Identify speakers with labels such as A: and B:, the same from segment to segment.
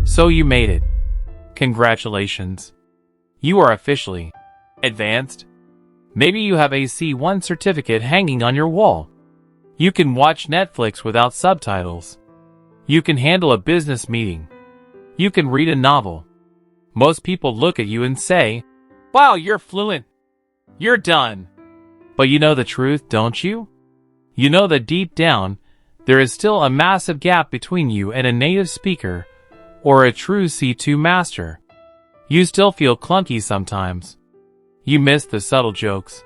A: So you made it. Congratulations. You are officially advanced. Maybe you have a C1 certificate hanging on your wall. You can watch Netflix without subtitles. You can handle a business meeting. You can read a novel. Most people look at you and say, "Wow, you're fluent. You're done." But you know the truth, don't you? You know that deep down, there is still a massive gap between you and a native speaker or a true C2 master. You still feel clunky sometimes. You miss the subtle jokes.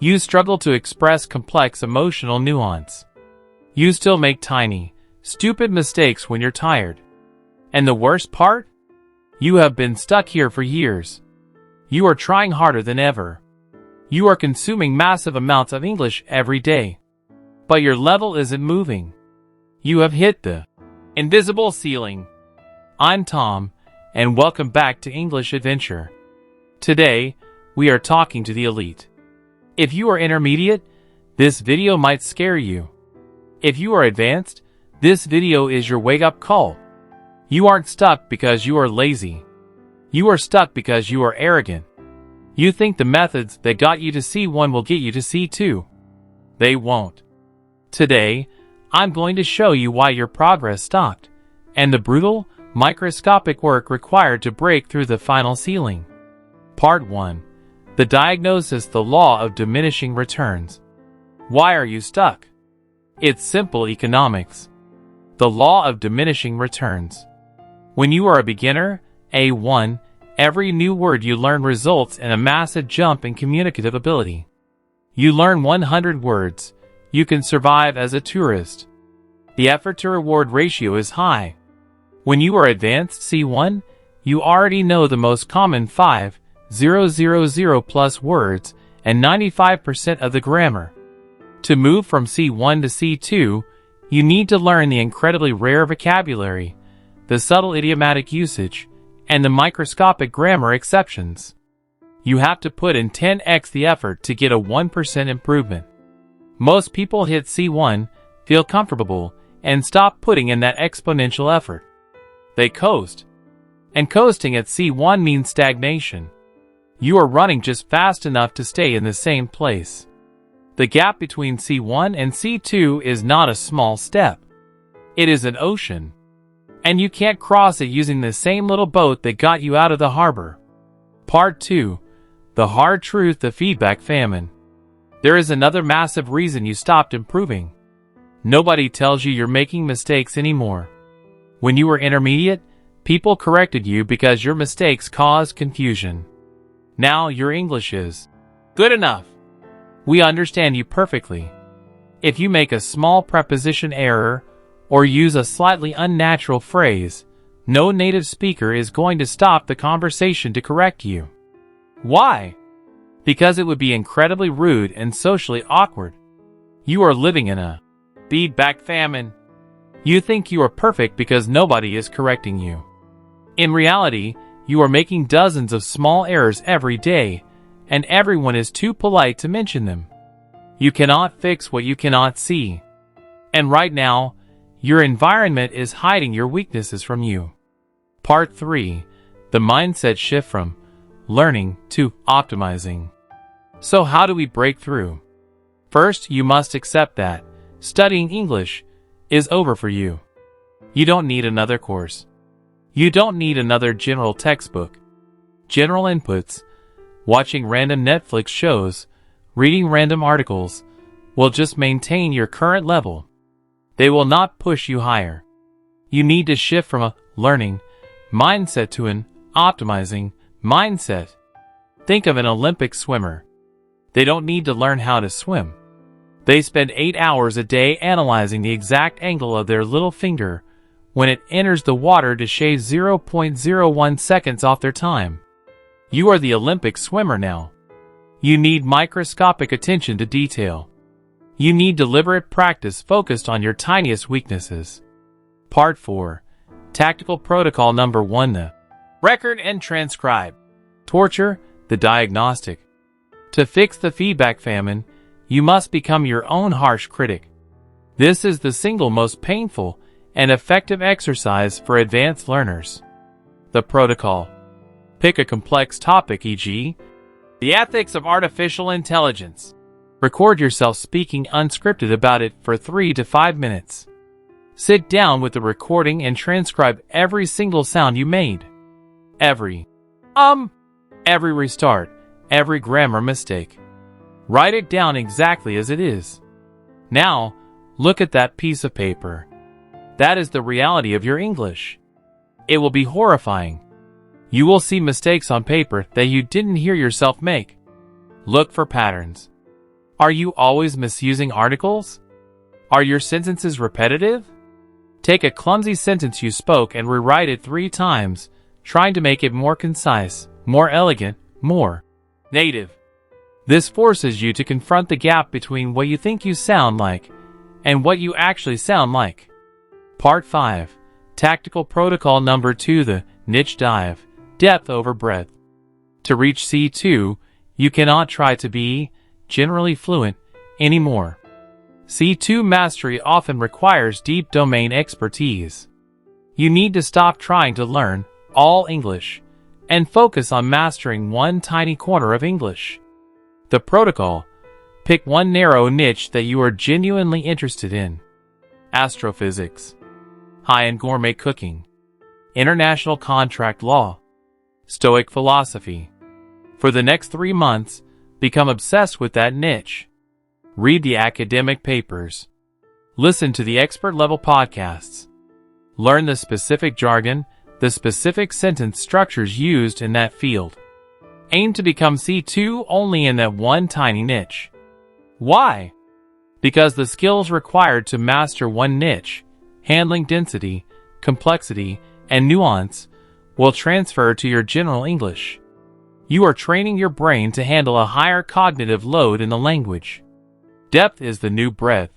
A: You struggle to express complex emotional nuance. You still make tiny, stupid mistakes when you're tired. And the worst part? You have been stuck here for years. You are trying harder than ever. You are consuming massive amounts of English every day. But your level isn't moving. You have hit the invisible ceiling. I'm Tom, and welcome back to English Adventure. Today, we are talking to the elite. If you are intermediate, this video might scare you. If you are advanced, this video is your wake-up call. You aren't stuck because you are lazy. You are stuck because you are arrogant. You think the methods that got you to C1 will get you to C2. They won't. Today, I'm going to show you why your progress stopped, and the brutal, microscopic work required to break through the final ceiling. Part 1. The diagnosis: the law of diminishing returns. Why are you stuck? It's simple economics. The law of diminishing returns. When you are a beginner, A1, every new word you learn results in a massive jump in communicative ability. You learn 100 words. You can survive as a tourist. The effort to reward ratio is high. When you are advanced C1, you already know the most common 5,000 plus words and 95% of the grammar. To move from C1 to C2, you need to learn the incredibly rare vocabulary, the subtle idiomatic usage, and the microscopic grammar exceptions. You have to put in 10x the effort to get a 1% improvement. Most people hit C1, feel comfortable, and stop putting in that exponential effort. They coast. And coasting at C1 means stagnation. You are running just fast enough to stay in the same place. The gap between C1 and C2 is not a small step. It is an ocean. And you can't cross it using the same little boat that got you out of the harbor. Part 2. The hard truth of feedback famine. There is another massive reason you stopped improving. Nobody tells you you're making mistakes anymore. When you were intermediate, people corrected you because your mistakes caused confusion. Now your English is good enough. We understand you perfectly. If you make a small preposition error or use a slightly unnatural phrase, no native speaker is going to stop the conversation to correct you. Why? Because it would be incredibly rude and socially awkward. You are living in a feedback famine. You think you are perfect because nobody is correcting you. In reality, you are making dozens of small errors every day, and everyone is too polite to mention them. You cannot fix what you cannot see. And right now, your environment is hiding your weaknesses from you. Part 3. The mindset shift from learning to optimizing. So how do we break through? First, you must accept that studying English is over for you. You don't need another course. You don't need another general textbook. General inputs, watching random Netflix shows, reading random articles, will just maintain your current level. They will not push you higher. You need to shift from a learning mindset to an optimizing mindset. Think of an Olympic swimmer. They don't need to learn how to swim. They spend 8 hours a day analyzing the exact angle of their little finger when it enters the water to shave 0.01 seconds off their time. You are the Olympic swimmer now. You need microscopic attention to detail. You need deliberate practice focused on your tiniest weaknesses. Part 4. Tactical protocol number 1. The record and transcribe. Torture, the diagnostic. To fix the feedback famine, you must become your own harsh critic. This is the single most painful an effective exercise for advanced learners. The protocol. Pick a complex topic, e.g., the ethics of artificial intelligence. Record yourself speaking unscripted about it for 3 to 5 minutes. Sit down with the recording and transcribe every single sound you made. Every restart, every grammar mistake. Write it down exactly as it is. Now, look at that piece of paper. That is the reality of your English. It will be horrifying. You will see mistakes on paper that you didn't hear yourself make. Look for patterns. Are you always misusing articles? Are your sentences repetitive? Take a clumsy sentence you spoke and rewrite it 3 times, trying to make it more concise, more elegant, more native. This forces you to confront the gap between what you think you sound like and what you actually sound like. Part 5. Tactical Protocol Number 2: The Niche Dive. Depth over breadth. To reach C2, you cannot try to be generally fluent anymore. C2 mastery often requires deep domain expertise. You need to stop trying to learn all English and focus on mastering one tiny corner of English. The protocol. Pick one narrow niche that you are genuinely interested in. Astrophysics, high-end gourmet cooking, international contract law, Stoic philosophy. For the next 3 months, become obsessed with that niche. Read the academic papers. Listen to the expert-level podcasts. Learn the specific jargon, the specific sentence structures used in that field. Aim to become C2 only in that one tiny niche. Why? Because the skills required to master one niche, handling density, complexity, and nuance, will transfer to your general English. You are training your brain to handle a higher cognitive load in the language. Depth is the new breadth.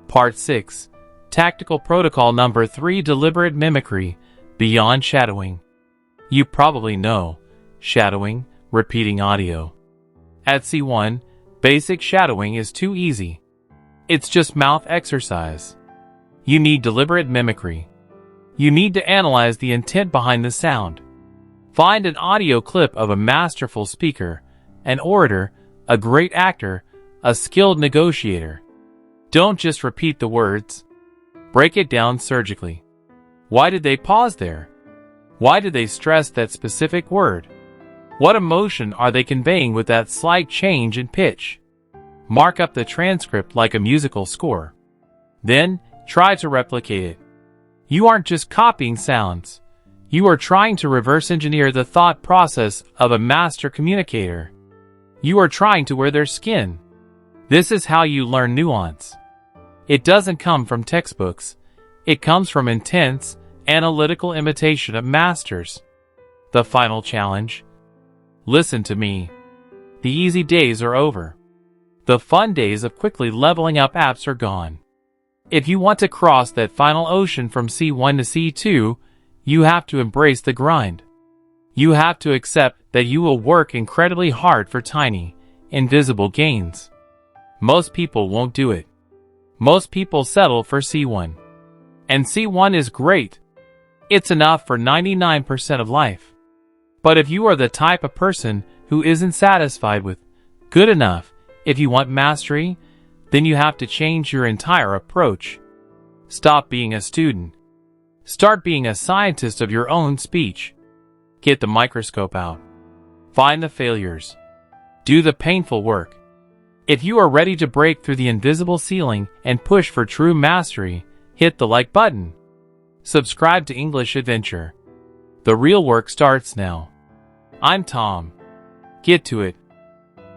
A: Part 6. Tactical Protocol Number 3: Deliberate Mimicry, Beyond Shadowing. You probably know shadowing, repeating audio. At C1, basic shadowing is too easy. It's just mouth exercise. You need deliberate mimicry. You need to analyze the intent behind the sound. Find an audio clip of a masterful speaker, an orator, a great actor, a skilled negotiator. Don't just repeat the words. Break it down surgically. Why did they pause there? Why did they stress that specific word? What emotion are they conveying with that slight change in pitch? Mark up the transcript like a musical score. Then, try to replicate it. You aren't just copying sounds. You are trying to reverse engineer the thought process of a master communicator. You are trying to wear their skin. This is how you learn nuance. It doesn't come from textbooks. It comes from intense, analytical imitation of masters. The final challenge. Listen to me. The easy days are over. The fun days of quickly leveling up apps are gone. If you want to cross that final ocean from C1 to C2, you have to embrace the grind. You have to accept that you will work incredibly hard for tiny, invisible gains. Most people won't do it. Most people settle for C1. And C1 is great. It's enough for 99% of life. But if you are the type of person who isn't satisfied with good enough, if you want mastery, then you have to change your entire approach. Stop being a student. Start being a scientist of your own speech. Get the microscope out. Find the failures. Do the painful work. If you are ready to break through the invisible ceiling and push for true mastery, hit the like button. Subscribe to English Adventure. The real work starts now. I'm Tom. Get to it.